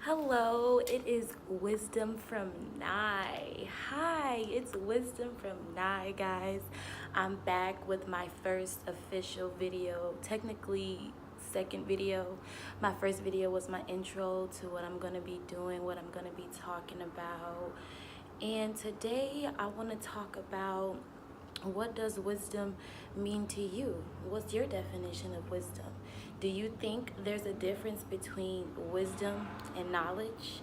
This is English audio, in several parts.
Hello, it is Wisdom from Nye. Hi, it's Wisdom from Nye, guys. I'm back with my first official video, technically second video. My first video was my intro to what I'm going to be doing, what I'm going to be talking about. And today I want to talk about what does wisdom mean to you? What's your definition of wisdom? Do you think there's a difference between wisdom and knowledge?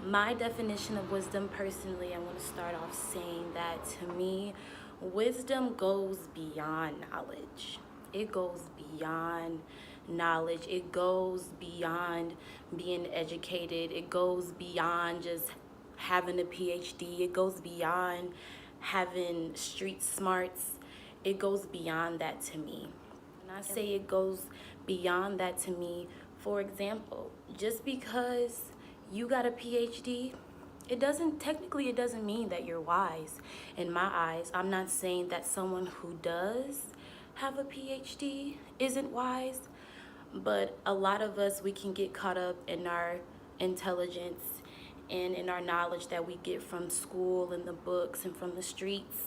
My definition of wisdom, personally, I want to start off saying that to me, wisdom goes beyond knowledge. It goes beyond knowledge. It goes beyond being educated. It goes beyond just having a PhD. It goes beyond having street smarts. It goes beyond that to me. When I say it goes beyond that to me, for example, just because you got a PhD, it doesn't mean that you're wise. In my eyes, I'm not saying that someone who does have a PhD isn't wise, but a lot of us, we can get caught up in our intelligence and in our knowledge that we get from school and the books and from the streets.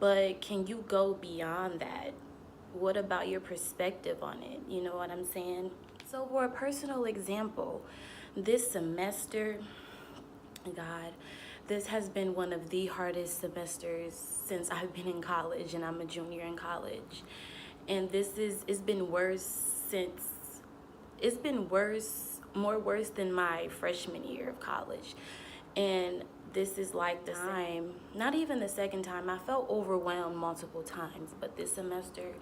But can you go beyond that? What about your perspective on it? You know what I'm saying? So for a personal example, this semester, God, this has been one of the hardest semesters since I've been in college, and I'm a junior in college. And it's been worse since, it's been worse, more worse than my freshman year of college. And this is like the time, not even the second time. I felt overwhelmed multiple times, but this semester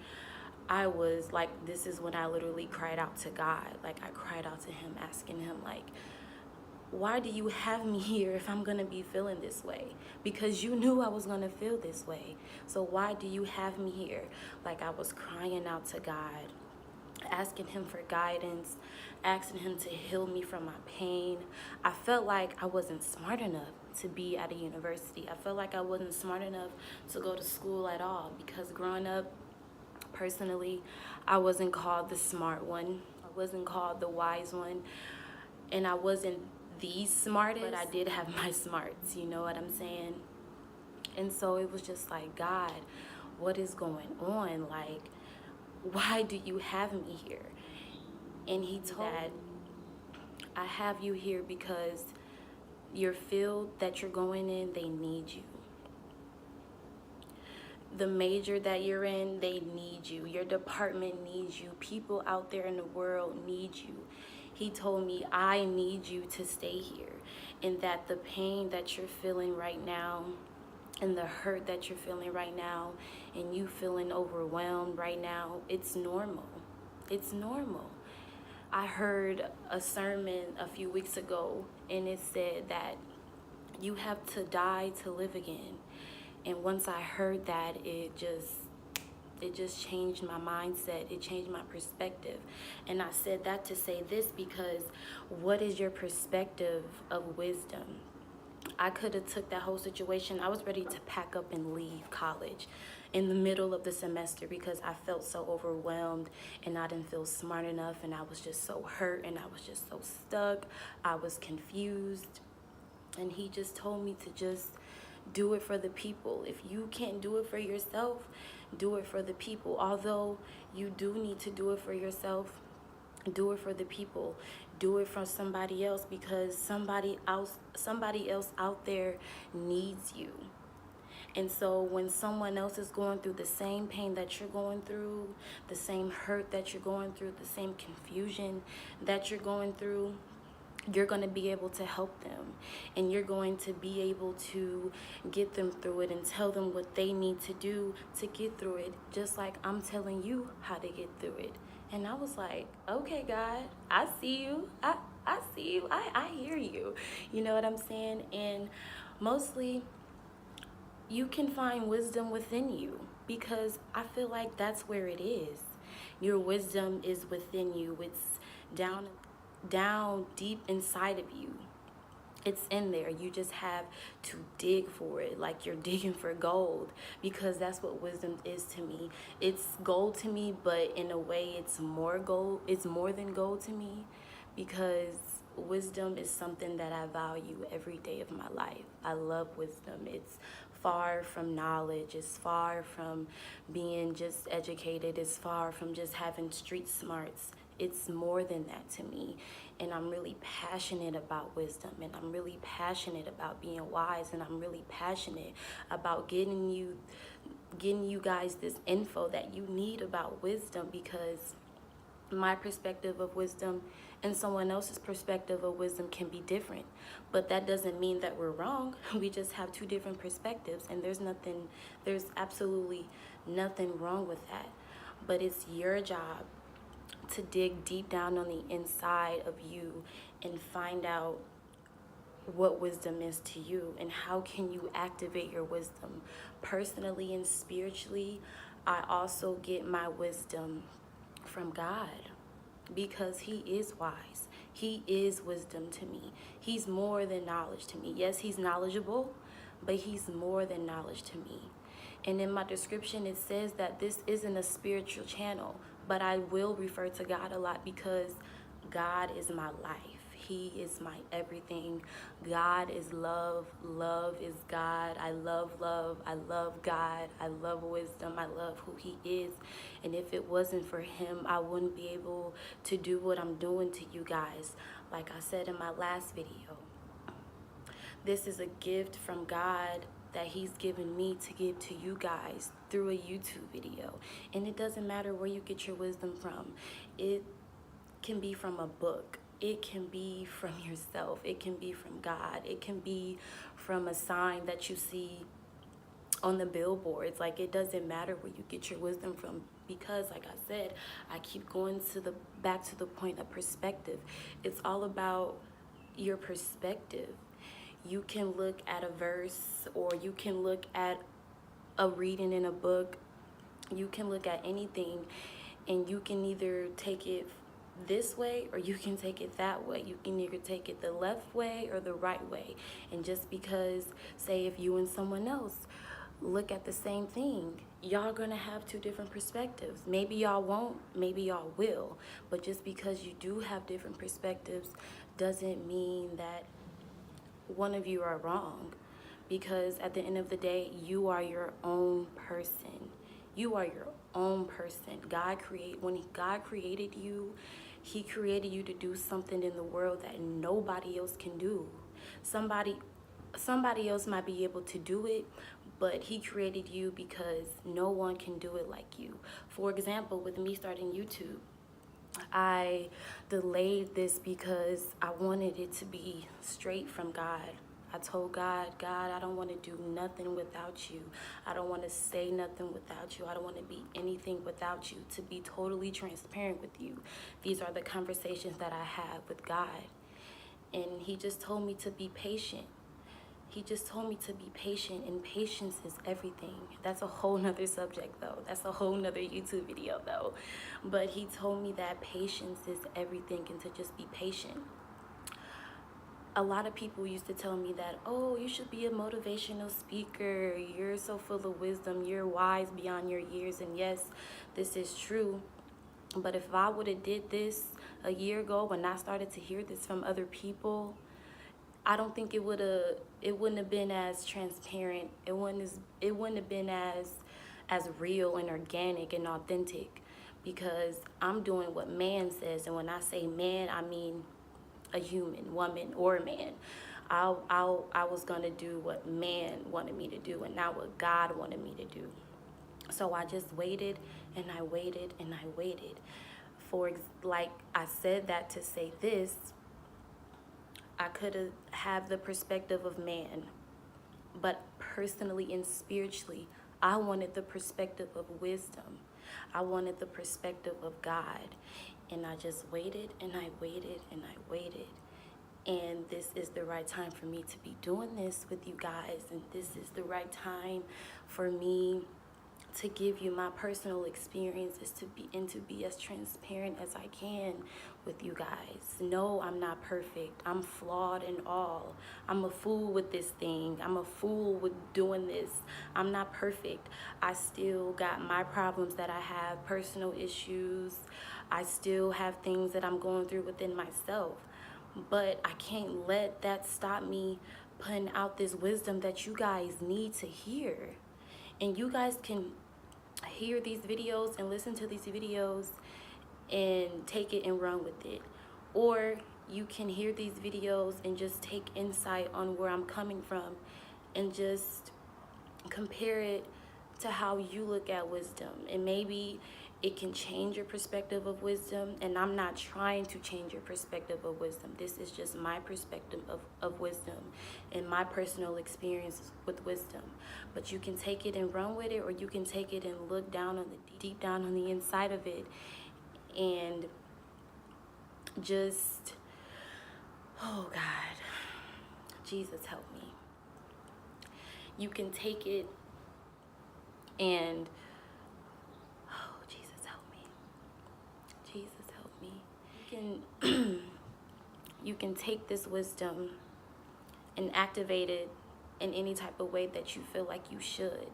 I was like, this is when I literally cried out to God. Like, I cried out to him, asking him, like, why do you have me here if I'm gonna be feeling this way? Because you knew I was gonna feel this way. So why do you have me here? Like, I was crying out to God, asking him for guidance, asking him to heal me from my pain. I felt like I wasn't smart enough to be at a university. I felt like I wasn't smart enough to go to school at all, because growing up, personally, I wasn't called the smart one. I wasn't called the wise one. And I wasn't the smartest, but I did have my smarts, you know what I'm saying? And so it was just like, God, what is going on? Like, why do you have me here? And he told that I have you here because your field that you're going in, they need you. The major that you're in, they need you. Your department needs you. People out there in the world need you. He told me, I need you to stay here. And that the pain that you're feeling right now, and the hurt that you're feeling right now, and you feeling overwhelmed right now, it's normal. It's normal. I heard a sermon a few weeks ago, and it said that you have to die to live again. And once I heard that, it just changed my mindset. It changed my perspective. And I said that to say this, because what is your perspective of wisdom? I could have took that whole situation. I was ready to pack up and leave college in the middle of the semester because I felt so overwhelmed and I didn't feel smart enough, and I was just so hurt and I was just so stuck. I was confused. And he just told me to just do it for the people. If you can't do it for yourself, do it for the people. Although you do need to do it for yourself, do it for the people. Do it for somebody else, because somebody else out there needs you. And so when someone else is going through the same pain that you're going through, the same hurt that you're going through, the same confusion that you're going through, you're going to be able to help them, and you're going to be able to get them through it and tell them what they need to do to get through it, just like I'm telling you how to get through it. And I was like, okay, God, I see you. I see you. I hear you. You know what I'm saying? And mostly, you can find wisdom within you, because I feel like that's where it is. Your wisdom is within you. It's down deep inside of you. It's in there. You just have to dig for it, like you're digging for gold, because that's what wisdom is to me. It's gold to me, but in a way it's more gold. It's more than gold to me, because wisdom is something that I value every day of my life. I love wisdom. It's far from knowledge. It's far from being just educated. It's far from just having street smarts. It's more than that to me. And I'm really passionate about wisdom, and I'm really passionate about being wise, and I'm really passionate about getting you guys this info that you need about wisdom, because my perspective of wisdom and someone else's perspective of wisdom can be different, but that doesn't mean that we're wrong. We just have two different perspectives, and there's absolutely nothing wrong with that. But it's your job to dig deep down on the inside of you and find out what wisdom is to you and how can you activate your wisdom. Personally and spiritually, I also get my wisdom from God, because he is wise. He is wisdom to me. He's more than knowledge to me. Yes, he's knowledgeable, but he's more than knowledge to me. And in my description, it says that this isn't a spiritual channel, but I will refer to God a lot because God is my life. He is my everything. God is love. Love is God. I love love. I love God. I love wisdom. I love who he is. And if it wasn't for him, I wouldn't be able to do what I'm doing to you guys. Like I said in my last video, this is a gift from God that he's given me to give to you guys through a YouTube video. And it doesn't matter where you get your wisdom from. It can be from a book. It can be from yourself. It can be from God. It can be from a sign that you see on the billboards. Like, it doesn't matter where you get your wisdom from, because like I said, I keep going back to the point of perspective. It's all about your perspective. You can look at a verse, or you can look at a reading in a book. You can look at anything, and you can either take it this way or you can take it that way. You can either take it the left way or the right way. And just because, say, if you and someone else look at the same thing, y'all gonna have two different perspectives. Maybe y'all won't, maybe y'all will, but just because you do have different perspectives doesn't mean that one of you are wrong, because at the end of the day, you are your own person. You are your own person. When God created you, he created you to do something in the world that nobody else can do. Somebody else might be able to do it, but he created you because no one can do it like you. For example, with me starting YouTube, I delayed this because I wanted it to be straight from God. I told God, God, I don't want to do nothing without you. I don't want to say nothing without you. I don't want to be anything without you. To be totally transparent with you, these are the conversations that I have with God. And he just told me to be patient. He just told me to be patient, and patience is everything. That's a whole nother subject though. That's a whole nother YouTube video though. But he told me that patience is everything, and to just be patient. A lot of people used to tell me that, oh, you should be a motivational speaker. You're so full of wisdom. You're wise beyond your years. And yes, this is true. But if I would have did this a year ago when I started to hear this from other people, I don't think it wouldn't have been as transparent. It wouldn't have been as real and organic and authentic, because I'm doing what man says. And when I say man, I mean a human, woman, or a man. I was gonna do what man wanted me to do, and not what God wanted me to do. So I just waited and I waited and I waited. Like I said that to say this, I could have the perspective of man, but personally and spiritually, I wanted the perspective of wisdom. I wanted the perspective of God. And I just waited and I waited and I waited. And this is the right time for me to be doing this with you guys. And this is the right time for me to give you my personal experiences, to be as transparent as I can with you guys. No, I'm not perfect. I'm flawed in all. I'm a fool with this thing. I'm a fool with doing this. I'm not perfect. I still got my problems that I have, personal issues. I still have things that I'm going through within myself. but I can't let that stop me putting out this wisdom that you guys need to hear. And you guys can hear these videos and listen to these videos and take it and run with it. Or you can hear these videos and just take insight on where I'm coming from and just compare it to how you look at wisdom. And maybe it can change your perspective of wisdom. And I'm not trying to change your perspective of wisdom. This is just my perspective of wisdom and my personal experience with wisdom. But you can take it and run with it, or you can take it and look down on the deep down on the inside of it and just, oh God, Jesus help me. You can take it and, oh, Jesus help me. Jesus help me. You can take this wisdom and activate it in any type of way that you feel like you should.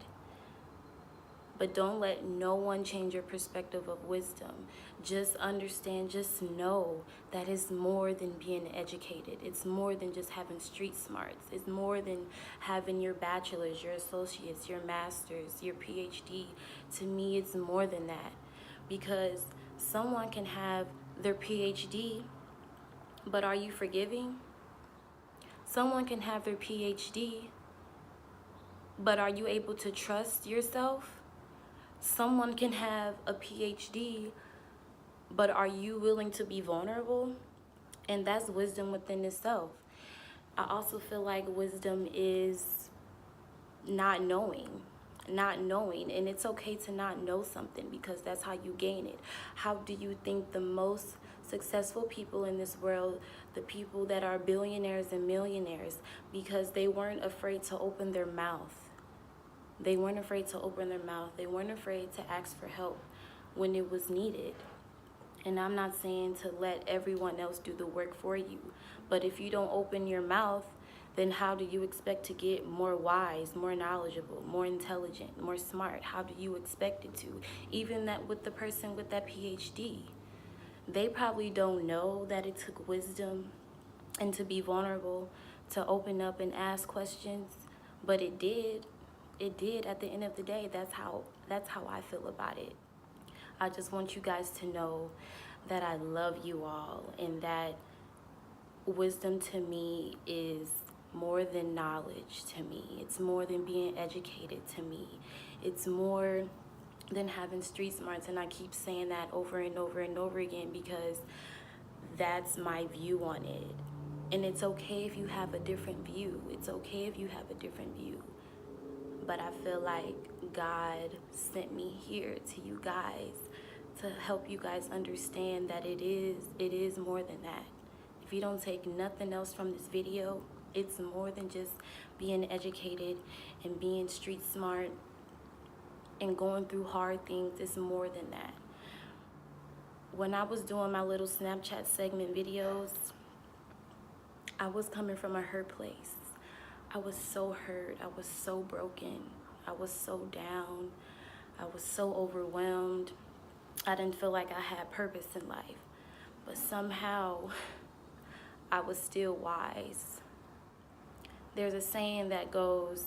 But don't let no one change your perspective of wisdom. Just understand, just know that it's more than being educated. It's more than just having street smarts. It's more than having your bachelor's, your associates, your master's, your PhD. To me, it's more than that. Because someone can have their PhD, but are you forgiving? Someone can have their PhD, but are you able to trust yourself? Someone can have a PhD, but are you willing to be vulnerable? And that's wisdom within itself. I also feel like wisdom is not knowing. And it's okay to not know something, because that's how you gain it. How do you think the most successful people in this world, the people that are billionaires and millionaires, because they weren't afraid to open their mouth. They weren't afraid to open their mouth. They weren't afraid to ask for help when it was needed. And I'm not saying to let everyone else do the work for you. But if you don't open your mouth, then how do you expect to get more wise, more knowledgeable, more intelligent, more smart? How do you expect it to? Even that with the person with that PhD. They probably don't know that it took wisdom and to be vulnerable, to open up and ask questions, but it did. It did at the end of the day. That's how I feel about it. I just want you guys to know that I love you all, and that wisdom to me is more than knowledge to me. It's more than being educated to me. It's more than having street smarts, and I keep saying that over and over and over again because that's my view on it. And it's okay if you have a different view. It's okay if you have a different view. But I feel like God sent me here to you guys to help you guys understand that it is more than that. If you don't take nothing else from this video, it's more than just being educated and being street smart and going through hard things. It's more than that. When I was doing my little Snapchat segment videos, I was coming from a hurt place. I was so hurt. I was so broken. I was so down. I was so overwhelmed. I didn't feel like I had purpose in life. But somehow, I was still wise. There's a saying that goes,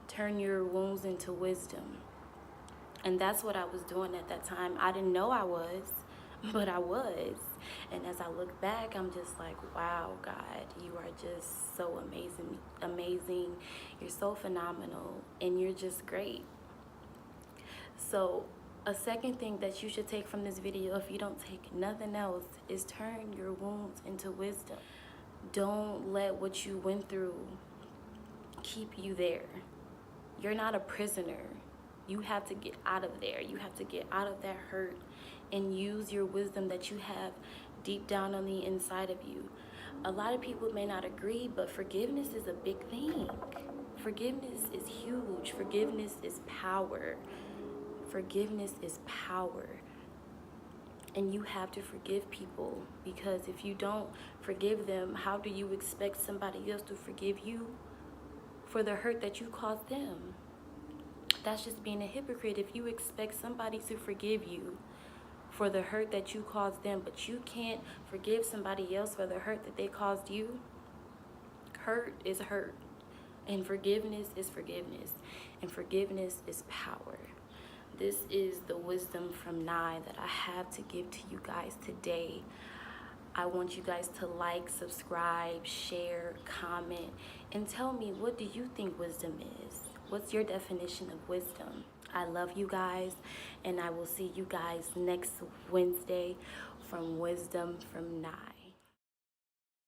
turn your wounds into wisdom. And that's what I was doing at that time. I didn't know I was, but I was. And as I look back, I'm just like, wow, God, you are just so amazing. You're so phenomenal, and you're just great. So a second thing that you should take from this video, if you don't take nothing else, is turn your wounds into wisdom. Don't let what you went through keep you there. You're not a prisoner. You have to get out of there. You have to get out of that hurt and use your wisdom that you have deep down on the inside of you. A lot of people may not agree, but forgiveness is a big thing. Forgiveness is huge. Forgiveness is power. Forgiveness is power. And you have to forgive people, because if you don't forgive them, how do you expect somebody else to forgive you for the hurt that you caused them? That's just being a hypocrite. If you expect somebody to forgive you for the hurt that you caused them, but you can't forgive somebody else for the hurt that they caused you. Hurt is hurt, and forgiveness is forgiveness, and forgiveness is power. This is the wisdom from Nye that I have to give to you guys today. I want you guys to like, subscribe, share, comment, and tell me, what do you think wisdom is? What's your definition of wisdom? I love you guys, and I will see you guys next Wednesday from Wisdom from Nye.